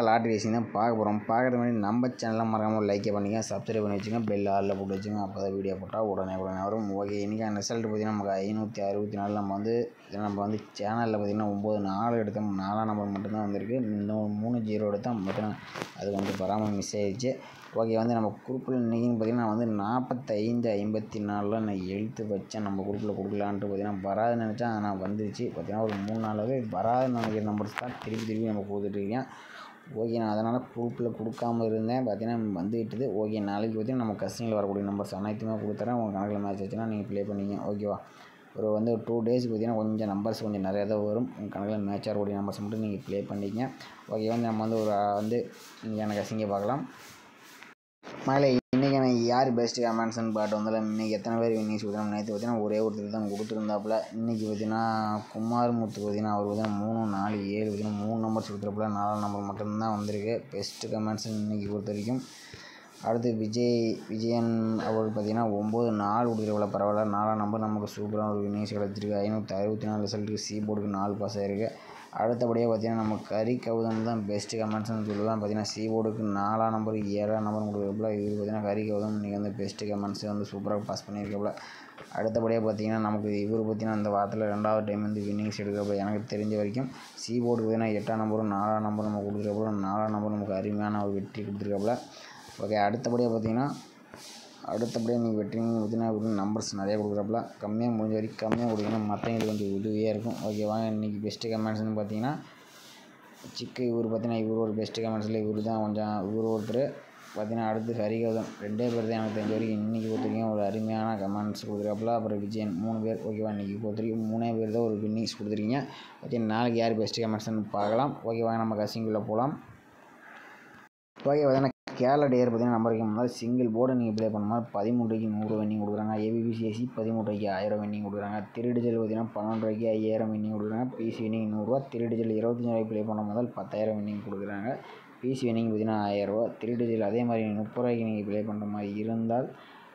Lottery racing தான் பார்க்க போகிறோம். பார்க்குறது முன்னாடி நம்ம சேனலில் மறக்காமல் ஒரு லைக்கை பண்ணிங்க, சப்ஸ்கிரைப் பண்ணி வச்சுங்க, பெல் ஆலில் போட்டு வச்சுங்க. அப்போ தான் வீடியோ போட்டால் உடனே வரும். ஓகே, இன்றைக்கான ரிசல்ட் பார்த்திங்கன்னா நமக்கு 564 நம்ம வந்து சேனலில் பார்த்திங்கன்னா 9 4 எடுத்தோம், 4ஆம் நம்பர் மட்டும்தான் வந்திருக்கு. இன்னும் 3 0 எடுத்தோம், பார்த்தீங்கன்னா அது வந்து வராமல் மிஸ் ஆகிடுச்சு. ஓகே, வந்து நம்ம குரூப்பில் இன்றைக்கின்னு பார்த்திங்கன்னா வந்து 45-54 நான் எழுத்து வச்சேன். நம்ம குரூப்பில் கொடுக்கலான்ட்டு பார்த்திங்கன்னா வராதுன்னு நினச்சேன், ஆனால் வந்துருச்சு. பார்த்திங்கன்னா ஒரு 3 நாளாகவே வராதுன்னு நினைக்கிற நம்பர்ஸ் தான் திருப்பி நம்ம கொடுத்துட்ருக்கேன். ஓகே, நான் அதனால் குரூப்பில் கொடுக்காம இருந்தேன். பார்த்தீங்கன்னா வந்துவிட்டது. ஓகே, நாளைக்கு பார்த்தீங்கன்னா நம்ம கஸ்டிங்கில் வரக்கூடிய நம்பர்ஸ் அனைத்துமே கொடுத்துறேன். உங்கள் கணக்கில் மேட்ச் ஆச்சுன்னா நீங்கள் ப்ளே பண்ணிங்க. ஓகேவா, ஒரு 2 டேஸ்க்கு பார்த்தீங்கன்னா கொஞ்சம் நம்பர்ஸ் கொஞ்சம் நிறையா தான் வரும். உங்கள் கணக்கில் மேட்ச் ஆகக்கூடிய நம்பர்ஸ் மட்டும் நீங்கள் ப்ளே பண்ணிங்க. ஓகே, வந்து நம்ம வந்து இன்றைக்கான கஸ்டிங்கை பார்க்கலாம். மகளே, இன்றைக்கான யார் பெஸ்ட்டு கமெண்ட்ஸ்ன்னு பாட்டு வந்தாலும் இன்றைக்கி எத்தனை பேர் வின்னிங்ஸ் கொடுத்தாங்க. நேற்று பார்த்தீங்கன்னா ஒரே ஒருத்தர் தான் கொடுத்துருந்தாப்புல. இன்றைக்கி பார்த்தீங்கன்னா குமார்முத்து பார்த்தீங்கன்னா அவர் பார்த்தீங்கன்னா 3 4 7 பார்த்தீங்கன்னா 3 நம்பர்ஸ் கொடுத்துருப்பல, 4 நம்பர் மட்டும்தான் வந்திருக்கு பெஸ்ட்டு கமெண்ட்ஸ் இன்றைக்கி பொறுத்த வரைக்கும். அடுத்து விஜயன் அவர் பார்த்தீங்கன்னா 9 4 கொடுத்துருப்பல, பரவாயில்ல. 4ஆம் நம்பர் நமக்கு சூப்பராக ஒரு வின்னிங்ஸ் கிடச்சிருக்கு. 564 ரிசல்ட்டுக்கு சி போர்டுக்கு 4 பாஸ் ஆகிருக்கு. அடுத்தபடியாக பார்த்தீங்கன்னா நம்ம கரி கௌதம் தான் பெஸ்ட்டு கமெண்ட்ஸ்னு சொல்லுவேன். பார்த்தீங்கன்னா சி போர்டுக்கு 4ஆம் நம்பர் 7ஆம் நம்பர் கொடுக்குறப்பல இவர் பார்த்தீங்கன்னா கரி கௌதம் இன்றைக்கி வந்து பெஸ்ட்டு கமெண்ட்ஸ் வந்து சூப்பராக பாஸ் பண்ணியிருக்கப்பல. அடுத்தபடியாக பார்த்தீங்கன்னா நமக்கு இவர் பார்த்தீங்கன்னா இந்த வாரத்தில் 2வது டைம் வந்து வின்னிங்ஸ் எடுக்கிறப்ப எனக்கு தெரிஞ்ச வரைக்கும் சி போர்டுக்கு பார்த்தீங்கன்னா 8ஆம் நம்பரும் 4ஆம் நம்பர் நம்ம கொடுத்துருக்கப்பல, 4ஆம் நம்பர் நமக்கு அருமையான ஒரு வெற்றி கொடுத்துருக்கப்பல. ஓகே, அடுத்தபடியாக நீங்கள் வெற்றிங்க பார்த்தீங்கன்னா ஒரு நம்பர்ஸ் நிறையா கொடுக்குறப்பல, கம்மியாக முடிஞ்ச வரைக்கும் கம்மியாக கொடுத்தீங்கன்னா மற்றவங்களுக்கு கொஞ்சம் உதவியாக இருக்கும். ஓகே, வாங்க இன்றைக்கி பெஸ்ட்டு கமெண்ட்ஸ்னு பார்த்தீங்கன்னா இவர் பார்த்தீங்கன்னா இவர் ஒரு பெஸ்ட்டு கமெண்ட்ஸில் இவர் ஒருத்தர் பார்த்தீங்கன்னா. அடுத்து ஹரிகௌதம் 2 பேர் தான் எனக்கு தெரிஞ்ச வரைக்கும் இன்றைக்கி பொறுத்த வரைக்கும் ஒரு அருமையான கமெண்ட்ஸ் கொடுக்குறப்பல. அப்புறம் விஜயன் 3 பேர். ஓகேவா, இன்றைக்கி பொறுத்த வரைக்கும் 3 பேர் தான் ஒரு வின்னிங்ஸ் கொடுத்துருக்கீங்க. ஓகே, நாளைக்கு யார் பெஸ்ட்டு கமெண்ட்ஸ்னு பார்க்கலாம். ஓகே, வாங்க நம்ம கசிங்குள்ளே போகலாம். ஓகே, பார்த்தீங்கன்னா கேரளா டேயர் பார்த்தீங்கன்னா நம்பருக்கு முன்னாடி சிங்கிள் போர்டு நீங்கள் ப்ளே பண்ணும்போது 13 ரூபாய்க்கு 100 வின்னிங் கொடுக்குறாங்க. ஏபிபிசிஎஸ்சி 13 ரூபாய்க்கு 1000 வின்னிங் கொடுக்குறாங்க. திருடிஜல் பார்த்தீங்கன்னா 12 ரூபாய்க்கு 5000 வின்னிங் கொடுக்குறாங்க. பிசி வின்னிங் 100 ரூபா. திருடிஜல் 25 ரூபாய்க்கு ப்ளே பண்ண முதல் 10,000 வின்னிங் கொடுக்குறாங்க. பிசி வின்னிங் பார்த்தீங்கன்னா 1000 ரூபா. திருடிஜல் அதே மாதிரி 30 ரூபாய்க்கு நீங்கள் ப்ளே பண்ணுற மாதிரி இருந்தால்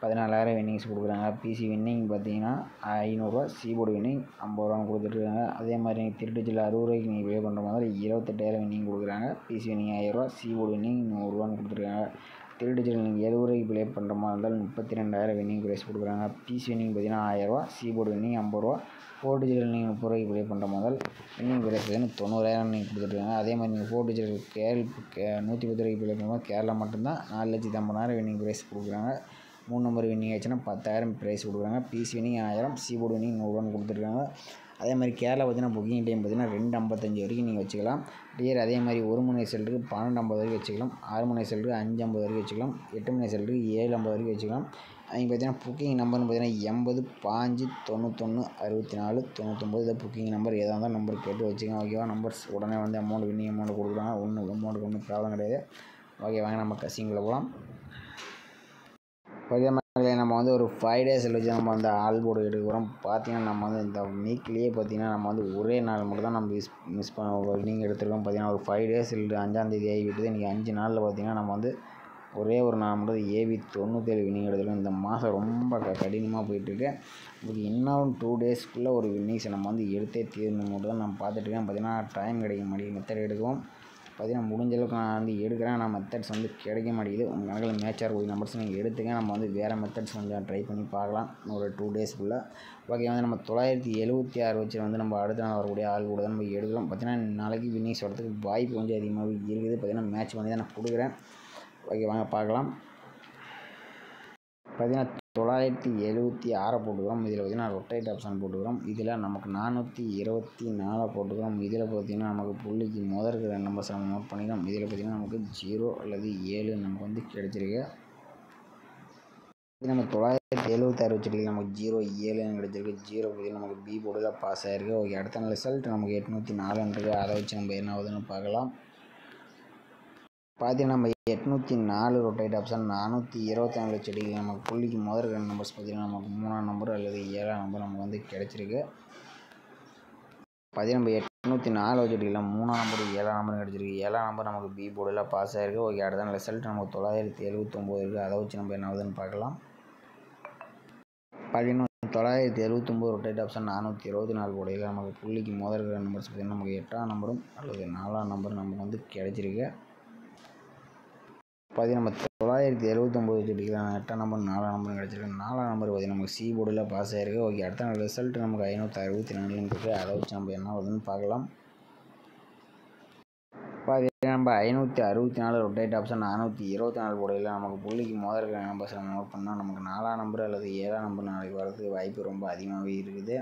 14,000 வின்னிங்ஸ் கொடுக்குறாங்க. பிசி வின்னிங் பார்த்தீங்கன்னா 500 ரூபா. சீபோர்டு வின்னிங் 50 ரூபான்னு கொடுத்துட்ருக்காங்க. அதே மாதிரி நீங்கள் திருடிஜில் 60 ரூபாய்க்கு நீங்கள் ப்ளே பண்ணுற மாதிரி 28,000 வின்னிங் கொடுக்குறாங்க. பிசி வின்னிங் 1000 ரூபா. சீபோர்டு வின்னிங் 100 ரூபான்னு கொடுத்துருக்காங்க. திருடிஜில் நீங்கள் 70 ரூபாய்க்கு ப்ளே பண்ணுற மாதிரி இருந்தால் 32,000 வின்னிங் ப்ரைஸ் கொடுக்குறாங்க. பிசி வின்னிங் பார்த்தீங்கன்னா 1000 ரூபா. சீபோர்டு வின்னிங் 50 ரூபா. 4 டிஜிட்டல் நீங்கள் 30 ரூபாய்க்கு ப்ளே பண்ணுற முதல் வின்னிங் ப்ரைஸ் பார்த்தீங்கன்னா 90,000 நீங்கள் கொடுத்துட்ருக்காங்க. அதே மாதிரி நீங்கள் 4 டிஜிட்டல் 110 ரூபாய்க்கு ப்ளே பண்ணும்போது கேரளா மட்டும்தான் 4,50,000 வின்னிங் ப்ரைஸ் கொடுக்குறாங்க. 3 நம்பர் வின்னிங் ஆச்சுன்னா 10,000 ப்ரைஸ் கொடுக்குறாங்க. பிசி வின்னிங் 1000, சீபோர்டு வின்னிங் 100 ரூபான்னு கொடுத்துருக்காங்க. அதே மாதிரி கேரளா பார்த்தீங்கன்னா புக்கிங் டைம் பார்த்தீங்கன்னா 2:55 வரைக்கும் நீங்கள் வச்சுக்கலாம். டியர் அதே மாதிரி 1 மணி ரிசல்ட்டுக்கு 12:50 வரைக்கும் வச்சுக்கலாம். 6 மணி ரிசல்ட்டுக்கு 5:50 வரைக்கும் வச்சுக்கலாம். 8 மணி ரிசல்ட்டுக்கு 7:50 வரைக்கும் வச்சுக்கலாம். அவங்க பார்த்தீங்கன்னா புக்கிங் நம்பர்னு பார்த்தீங்கன்னா 80 5 91 64 99 இதை புக்கிங் நம்பர். எதாக இருந்தாலும் நம்பர் கேட்டு வச்சுக்கோங்க. ஓகேவா, நம்பர்ஸ் உடனே வந்து வின்னிங் அமௌண்ட் கொடுக்குறாங்க. அமௌண்ட்டுக்கு ஒன்றும் ப்ராப்ளம் கிடையாது. ஓகே, வாங்க நம்ம கசிங்குள்ளே போகலாம். ஓகே மக்களே, நம்ம வந்து ஒரு 5 டேஸ் வச்சு நம்ம வந்து ஆல் போர்டு எடுக்க போகிறோம். பார்த்தீங்கன்னா நம்ம வந்து இந்த வீக்லேயே பார்த்தீங்கன்னா நம்ம வந்து ஒரே நாள் மட்டும் தான் நம்ம மிஸ் பண்ண வின்னிங் எடுத்துருக்கோம். பார்த்தீங்கன்னா ஒரு 5 டேஸ் இல்லை 5ஆம் தேதி ஆகிவிட்டது. இன்றைக்கி 5 நாளில் பார்த்தீங்கன்னா நம்ம வந்து ஒரே ஒரு நாள் மட்டும் ஏவி 97 வின்னிங் எடுத்துருக்கோம். இந்த மாதம் ரொம்ப கடினமாக போயிட்டுருக்கு. இதுக்கு இன்னும் 2 டேஸ்க்குள்ளே ஒரு வின்னிங்ஸை நம்ம வந்து எடுத்தே தீர்ந்து மட்டும் தான் நம்ம பார்த்துட்ருக்கேன். பார்த்தீங்கன்னா டைம் கிடைக்க மாட்டேங்குது. மெத்தட் எடுக்குவோம். பார்த்தீங்கன்னா முடிஞ்ச அளவுக்கு நான் வந்து எடுக்கிறேன். ஆனால் மெத்தட்ஸ் வந்து கிடைக்க மாட்டேங்குது. உங்கள் கணக்கில் மேட்சாக கூடிய நம்பர்ஸ் நீங்கள் எடுத்துங்க. நம்ம வந்து வேறு மெத்தட்ஸ் கொஞ்சம் ட்ரை பண்ணி பார்க்கலாம் ஒரு 2 டேஸ்க்குள்ளே. ஓகே, வந்து நம்ம 976 வச்சு வந்து நம்ம அடுத்த நாள் வரக்கூடிய ஆள் கூட தான் நம்ம எடுக்கிறோம். பார்த்தீங்கன்னா நாளைக்கு வின்னிங்ஸ் வரதுக்கு வாய்ப்பு கொஞ்சம் அதிகமாகவே இருக்குது. பார்த்தீங்கன்னா மேட்ச் பண்ணி தான் நான் கொடுக்குறேன். ஓகே, வாங்க பார்க்கலாம். பார்த்தீங்கன்னா 976 போட்டுக்கிறோம். இதில் பார்த்தீங்கன்னா ரொட்டேட் ஆப்ஷன் போட்டுக்கிறோம். இதில் நமக்கு 424 போட்டுக்கிறோம். இதில் பார்த்தீங்கன்னா நமக்கு புள்ளிக்கு இருக்கிற நம்பர்ஸ் நம்ம நோட் பண்ணிக்கிறோம். இதில் பார்த்தீங்கன்னா நமக்கு 0 அல்லது 7 நமக்கு வந்து கிடைச்சிருக்கு. நம்ம 976 வச்சுருக்கு. நமக்கு 0 7 கிடைச்சிருக்கு. 0 பார்த்தீங்கன்னா நமக்கு பி போர்டில் பாஸ் ஆகிருக்கு. ஓகே, அடுத்த நாள் ரிசல்ட் நமக்கு 804 அதை வச்சு நம்ம என்ன ஆகுதுன்னு பார்க்கலாம். பார்த்தீங்கன்னா நம்ம 804 ரொட்டேட் ஆப்ஷன் 424 வச்சுட்டிங்க. நமக்கு புள்ளிக்கு இருக்கிற நம்பர்ஸ் பார்த்தீங்கன்னா நமக்கு 3ஆம் நம்பர் அல்லது 7ஆம் நம்பர் நமக்கு வந்து கிடச்சிருக்கு. பார்த்தீங்கன்னா நம்ம 804 வச்சுட்டிக்கலாம். 3ஆம் நம்பர் 7ஆம் நம்பர் கிடச்சிருக்கு. 7ஆம் நம்பர் நமக்கு பி போர்டில் பாஸ் ஆகிருக்கு. ஓகே, அடுத்த நாள் ரிசல்ட் நமக்கு 979 இருக்குது. அதை வச்சு நம்ம என்ன ஆகுதுன்னு பார்க்கலாம். பார்த்தீங்கன்னா 979 ரொட்டேட் ஆப்ஷன் 424 போடையில் நமக்கு புள்ளிக்கு முதல் இருக்கிற நம்பர்ஸ் பார்த்திங்கன்னா நமக்கு 8ஆம் நம்பரும் அல்லது 4ஆம் நம்பரும் நமக்கு வந்து கிடைச்சிருக்கு. நம்ம 979 வச்சுட்டிக்கலாம் 8ஆம் நம்பர் 4ஆம் நம்பரும் கிடச்சிருக்கு. 4ஆம் நம்பர் பார்த்திங்கன்னா நமக்கு சி போர்டில் பாஸ் ஆகிருக்கு. ஓகே, அடுத்த ரிசல்ட் நமக்கு 564 இருக்குது. அதை வச்சு நம்ம என்ன வருதுன்னு பார்க்கலாம். நம்ம 564 ரொட்டேட் ஆப்ஷன் 424 போடையில் நமக்கு புள்ளிக்கு முதல் இருக்கிற நம்பர்ஸ் நம்ம நோட் பண்ணால் நமக்கு 4ஆம் நம்பர் அல்லது 7ஆம் நம்பர் நாளைக்கு வரதுக்கு வாய்ப்பு ரொம்ப அதிகமாகவே இருக்குது.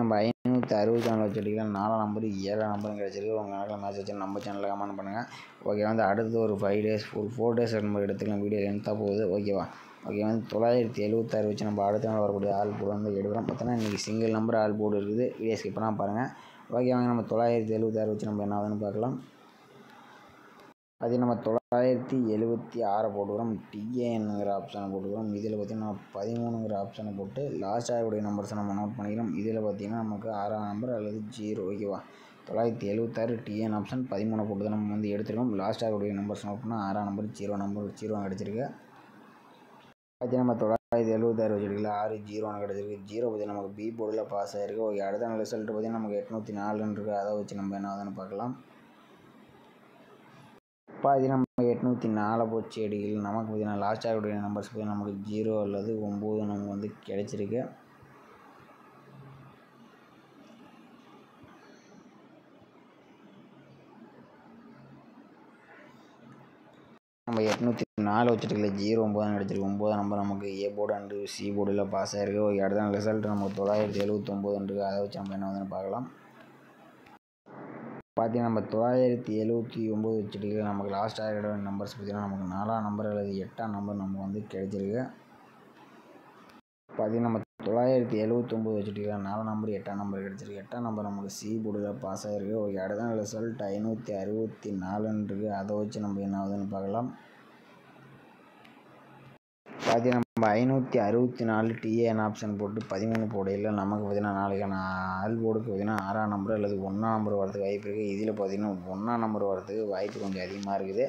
நம்ம 564 வச்சுட்டிக்கலாம் 4ஆம் நம்பர் 7ஆம் நம்பரும் கிடச்சிருக்கு. உங்கள் கணக்கில் மேட்ச் வச்சு நம்ம சேனலில் கமெண்ட் பண்ணுங்கள். ஓகே, வந்து அடுத்து ஒரு 5 days 4 days நம்ம எடுத்துக்கலாம். வீடியோ லென்த்தாக போகுது. ஓகேவா? ஓகே, வந்து 976 வச்சு நம்ம அடுத்த நாள் வரக்கூடிய ஆல் போர்டு வந்து எடுக்கிறோம். பார்த்தோன்னா இன்றைக்கி சிங்கிள் நம்பர் ஆல் போர்டு இருக்குது. வீடியோ ஸ்கிப் பண்ணால் பாருங்கள். ஓகே, வாங்க நம்ம 976 வச்சு நம்ம என்ன ஆகுதுன்னு பார்க்கலாம். நம்ம 976 போட்டுக்கிறோம். டிஏன்னுங்கிற ஆப்ஷனை போட்டுக்கிறோம். இதில் பார்த்திங்கன்னா 13ங்கிற ஆப்ஷனை போட்டு லாஸ்ட் ஆகக்கூடிய நம்பர்ஸை நம்ம நோட் பண்ணிக்கிறோம். இதில் பார்த்திங்கன்னா நமக்கு 6ஆம் நம்பர் அல்லது 0. ஓகேவா? 976 டிஎன் ஆப்ஷன் 13 போட்டு தான் நம்ம வந்து எடுத்துருக்கோம். லாஸ்ட் ஆகக்கூடிய நம்பர்ஸ் நோட் பண்ணால் 6ஆம் நம்பர் 0 கிடச்சிருக்கு. நம்ம 976 வச்சுருக்கல 6 0 கிடச்சிருக்கு. 0 பார்த்திங்கன்னா நமக்கு பி போர்டில் பாஸ் ஆகிருக்கு. ஓகே, அடுத்த ரிசல்ட் பார்த்திங்கன்னா நமக்கு 804 இருக்குது. அதை வச்சு நம்ம என்ன ஆகுதுன்னு பார்க்கலாம். நம்ம 804 போச்சு அடிக்கல நமக்கு பார்த்திங்கன்னா லாஸ்ட் ஆகக்கூடிய நம்பர்ஸ் பார்த்திங்கன்னா நமக்கு 0 அல்லது 9 நமக்கு வந்து கிடைச்சிருக்கு. நம்ம 804 வச்சுட்டுல 0 9 கிடச்சிருக்கு. 9 நம்பர் நமக்கு ஏ போர்டு அண்டு சி போர்டில் பாஸ் ஆகிருக்கு. ஓகே, அடுத்த ரிசல்ட் நமக்கு 979 இருக்குது. அதை வச்சு நம்ம என்ன ஆகுதுன்னு பார்க்கலாம். நம்ம 979 வச்சுட்டு நமக்கு லாஸ்ட் ஆகிற நம்பர்ஸ் பார்த்திங்கன்னா நமக்கு 4ஆம் நம்பர் அல்லது 8ஆம் நம்பர் நமக்கு வந்து கிடைச்சிருக்கு. நம்ம 979 வச்சுட்டு 4ஆம் நம்பர் 8ஆம் நம்பர் கிடச்சிருக்கு. 8ஆம் நம்பர் நமக்கு சி போர்டில் பாஸ் ஆகிருக்கு. ஓகே, அடுத்த ரிசல்ட் 564 இருக்குது. அதை வச்சு நம்ம என்ன ஆகுதுன்னு பார்க்கலாம். நம்ம 564 டிஏஎன் ஆப்ஷன் போட்டு 13 போடையில் நமக்கு பார்த்திங்கன்னா நாளைக்கான ஆல் போர்டுக்கு பார்த்திங்கன்னா 6ஆம் நம்பர் அல்லது 1ஆம் நம்பர் வரதுக்கு வாய்ப்பு இருக்குது. இதில் பார்த்திங்கன்னா 1ஆம் நம்பர் வரதுக்கு வாய்ப்பு கொஞ்சம் அதிகமாக இருக்குது.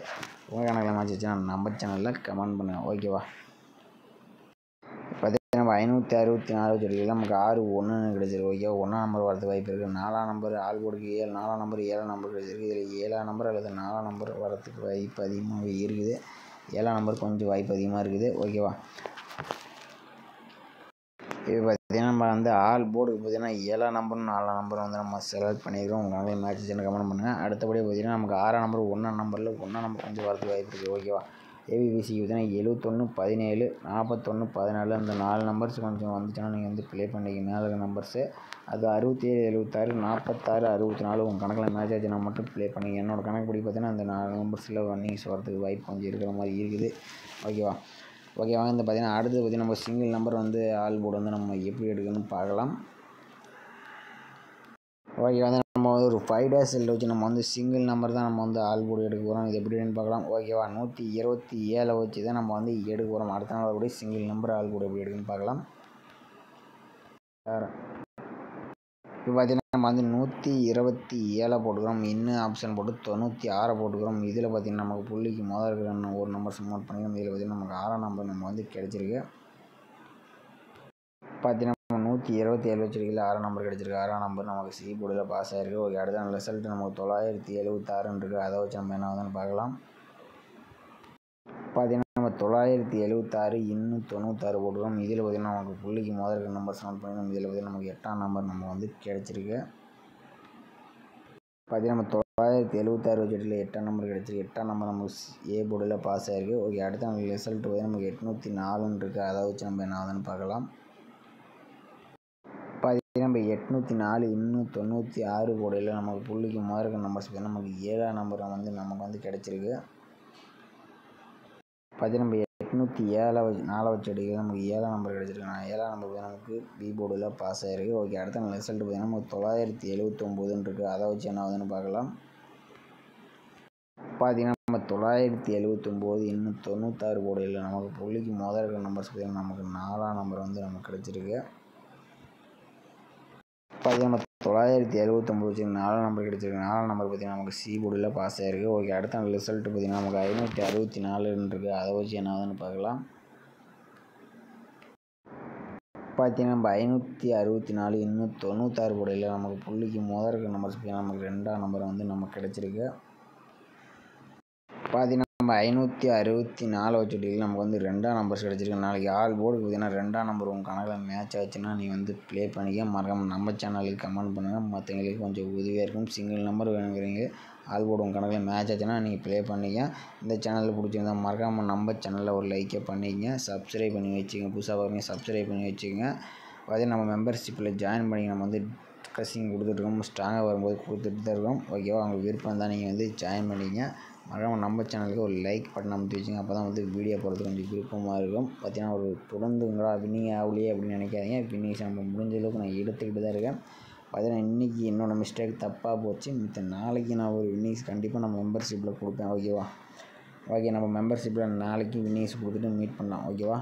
உங்கள் கணக்கில் மேட்ச் வச்சுன்னா நம்ம சேனலில் கமெண்ட் பண்ணுங்கள். ஓகேவா? நம்ம 564 வச்சுருக்கல நமக்கு 6 1 கிடச்சிருக்கு. ஓகேவா? 1ஆம் நம்பர் வரதுக்கு வாய்ப்பு இருக்குது. 4ஆம் நம்பர் ஆல் போர்டுக்கு 4ஆம் நம்பர் 7ஆம் நம்பர் கிடச்சிருக்கு. இதில் 7ஆம் நம்பர் அல்லது 4ஆம் நம்பர் வரதுக்கு வாய்ப்பு அதிகமாகவே இருக்குது. 7ஆம் நம்பர் கொஞ்சம் வாய்ப்பு அதிகமாக இருக்குது. ஓகேவா? இப்போ பார்த்திங்கன்னா நம்ம வந்து ஆல் போர்டுக்கு பார்த்திங்கன்னா 7ஆம் நம்பரும் 4ஆம் நம்பரும் வந்து நம்ம செலக்ட் பண்ணிக்கிறோம். உங்களால் மேட்ச் வச்சு கமெண்ட் பண்ணுங்கள். அடுத்தபடி பார்த்திங்கன்னா நமக்கு 6ஆம் நம்பர் 1ஆம் நம்பரில் 1ஆம் நம்பர் கொஞ்சம் வரதுக்கு வாய்ப்பு இருக்குது. ஓகேவா? ஏபிபிசிக்கு பார்த்திங்கன்னா 71 17 41 14 அந்த 4 நம்பர்ஸ் கொஞ்சம் வந்துச்சுன்னா நீங்கள் வந்து ப்ளே பண்ணிக்க. மேலே இருக்கிற நம்பர்ஸு அது 67 76 46 64 உங்கள் கணக்கில் மேட்ச் ஆச்சுன்னா மட்டும் ப்ளே பண்ணிங்க. என்னோடய கணக்குப்படி பார்த்திங்கன்னா அந்த 4 நம்பர்ஸில் ரன்னிங்ஸ் வரதுக்கு வாய்ப்பு கொஞ்சம் இருக்கிற மாதிரி இருக்குது. ஓகேவா? ஓகே, வாங்க இந்த பார்த்திங்கன்னா அடுத்து பார்த்திங்கன்னா நம்ம சிங்கிள் நம்பர் வந்து ஆல் போர்டு வந்து நம்ம எப்படி எடுக்கணும்னு பார்க்கலாம். ஓகே, வந்து நம்ம வந்து ஒரு 5 days வச்சு நம்ம வந்து சிங்கிள் நம்பர் தான் நம்ம வந்து ஆல் போர்டு எடுக்க போகிறோம். இது எப்படின்னு பார்க்கலாம். ஓகேவா? 127 வச்சு தான் நம்ம வந்து எடுக்க போகிறோம். அடுத்த நாள் கூட சிங்கிள் நம்பர் ஆல் போர்டு எப்படி எடுக்குன்னு பார்க்கலாம். இப்போ பார்த்திங்கன்னா நம்ம வந்து 127 போட்டுக்கிறோம். இன்னும் ஆப்ஷன் போட்டு 96 போட்டுக்கிறோம். இதில் பார்த்திங்கன்னா நமக்கு புள்ளிக்கு முதல் இருக்கிற ஒரு நம்பர்ஸ் நோட் பண்ணிக்கிறோம். இதில் பார்த்திங்கன்னா நமக்கு 6ஆம் நம்பர் நம்ம வந்து கிடைச்சிருக்கு. பார்த்திங்கன்னா 127 வச்சுருக்கல 6ஆம் நம்பர் கிடச்சிருக்கு. 6ஆம் நம்பர் நமக்கு சி போர்டில் பாஸ் ஆகிருக்கு. ஓகே, அடுத்த ரிசல்ட் நமக்கு 976 இருக்குது. அதை வச்சு நம்ம என்ன ஆகுதுன்னு பார்க்கலாம். பார்த்திங்கன்னா நம்ம 976 இன்னும் 96 போட்டுக்கிறோம். இதில் பார்த்திங்கன்னா நமக்கு புள்ளிக்கு முதல் இருக்கிற நம்பர்ஸ் நோட் பண்ணிக்கிறோம். இதில் பார்த்திங்கன்னா நமக்கு 8ஆம் நம்பர் நம்ம வந்து கிடைச்சிருக்கு. பார்த்திங்கன்னா நம்ம 976 வச்சுட்டு 8ஆம் நம்பர் கிடச்சிருக்கு. 8ஆம் நம்பர் நமக்கு ஏ போர்டில் பாஸ் ஆகிருக்கு. ஓகே, அடுத்த ரிசல்ட் பார்த்திங்கன்னா நமக்கு 804 இருக்குது. அதை வச்சு நம்ம என்ன ஆகுதுன்னு பார்க்கலாம். பார்த்திங்கன்னா நம்ம 804 இன்னும் 96 போடையில் நமக்கு புள்ளிக்கு முதல் இருக்கிற நம்பர்ஸ் பார்த்திங்கன்னா நமக்கு 7ஆம் நம்பர் வந்து நமக்கு வந்து கிடைச்சிருக்கு. பார்த்திங்கன்னா நம்ம 807 வச்சு அடிக்கிறது நமக்கு 7ஆம் நம்பர் கிடச்சிருக்கு. 7ஆம் நம்பர் நமக்கு பி போர்டில் பாஸ் ஆகிருக்கு. ஓகே, அடுத்த ரிசல்ட் பார்த்திங்கன்னா நமக்கு 979 இருக்குது. அதை வச்சு என்ன ஆகுதுன்னு பார்க்கலாம். பார்த்திங்கன்னா நம்ம 979 இன்னும் 96 போடையில் நமக்கு புள்ளிக்கு முதல் இருக்கிற நம்பர்ஸ் பார்த்திங்கன்னா நமக்கு 4ஆம் நம்பர் வந்து நமக்கு கிடச்சிருக்கு. பார்த்திங்கன்னா நம்ம 979 வச்சு 4ஆம் நம்பர் கிடச்சிருக்கு. 4ஆம் நம்பர் பார்த்திங்கன்னா நமக்கு சி போர்டில் பாஸ் ஆகிருக்கு. ஓகே, அடுத்த ரிசல்ட் பார்த்திங்கன்னா நமக்கு 564 இருக்குது. அதை வச்சு என்ன ஆகுதுன்னு பார்க்கலாம். பார்த்தீங்கன்னா நம்ம 564 இன்னும் 96 போடையில் நமக்கு புள்ளிக்கு இருக்க நம்பர்ஸ் நமக்கு 2ஆம் நம்பர் வந்து நமக்கு கிடச்சிருக்கு. பார்த்தீங்கன்னா நம்ம 564 வச்சுட்டியில் நமக்கு வந்து 2ஆம் நம்பர்ஸ் கிடச்சிருக்கு. நாளைக்கு ஆல் போர்டுக்கு பார்த்தீங்கன்னா 2ஆம் நம்பர் உங்கள் கணக்கில் மேட்ச் ஆச்சுன்னா நீ வந்து ப்ளே பண்ணிக்க. மறக்காமல் நம்ம சேனலுக்கு கமெண்ட் பண்ணுங்கள். மற்றவங்களுக்கு கொஞ்சம் உதவியாக இருக்கும். சிங்கிள் நம்பர் வேணுங்கிறீங்க ஆல் போர்டு உங்கள் கணக்கில் மேட்ச் ஆச்சுன்னா நீங்கள் ப்ளே பண்ணிக்க. இந்த சேனலில் பிடிச்சிருந்தா மறக்காமல் நம்ம சேனலில் ஒரு லைக்கை பண்ணிக்கங்க. சப்ஸ்கிரைப் பண்ணி வச்சுக்கோங்க. புதுசாக பாருங்கள், சப்ஸ்கிரைப் பண்ணி வச்சுக்கோங்க. பார்த்தீங்கன்னா நம்ம மெம்பர்ஷிப்பில் ஜாயின் பண்ணி நம்ம வந்து டிஸ்கஸிங் கொடுத்துட்ருக்கோம். ஸ்ட்ராங்காக வரும்போது கொடுத்துட்டு தான் இருக்கோம். ஓகேவா? உங்களுக்கு விருப்பம் தான் நீங்கள் வந்து ஜாயின் பண்ணிக்கங்க. மறக்காமல் நம்ம சேனலுக்கு ஒரு லைக் பட்டன் அமைத்து வச்சுங்க. அப்போ தான் வந்து வீடியோ போடுறது கொஞ்சம் விருப்பமாக இருக்கும். பார்த்தீங்கன்னா ஒரு தொடர்ந்துங்களா வின்னிங் ஆகலையே அப்படின்னு நினைக்காதீங்க. வின்னிங்ஸ் நம்ம முடிஞ்ச அளவுக்கு நான் எடுத்துக்கிட்டு தான் இருக்கேன். பார்த்தீங்கன்னா இன்றைக்கி என்னோடய மிஸ்டேக் தப்பாக போச்சு. மித்த நாளைக்கு நான் ஒரு வின்னிங்ஸ் கண்டிப்பாக நம்ம மெம்பர்ஷிப்பில் கொடுப்பேன். ஓகேவா? ஓகே, நம்ம மெம்பர்ஷிப்பில் நாளைக்கு வின்னிங்ஸ் கொடுத்துட்டு மீட் பண்ணலாம். ஓகேவா?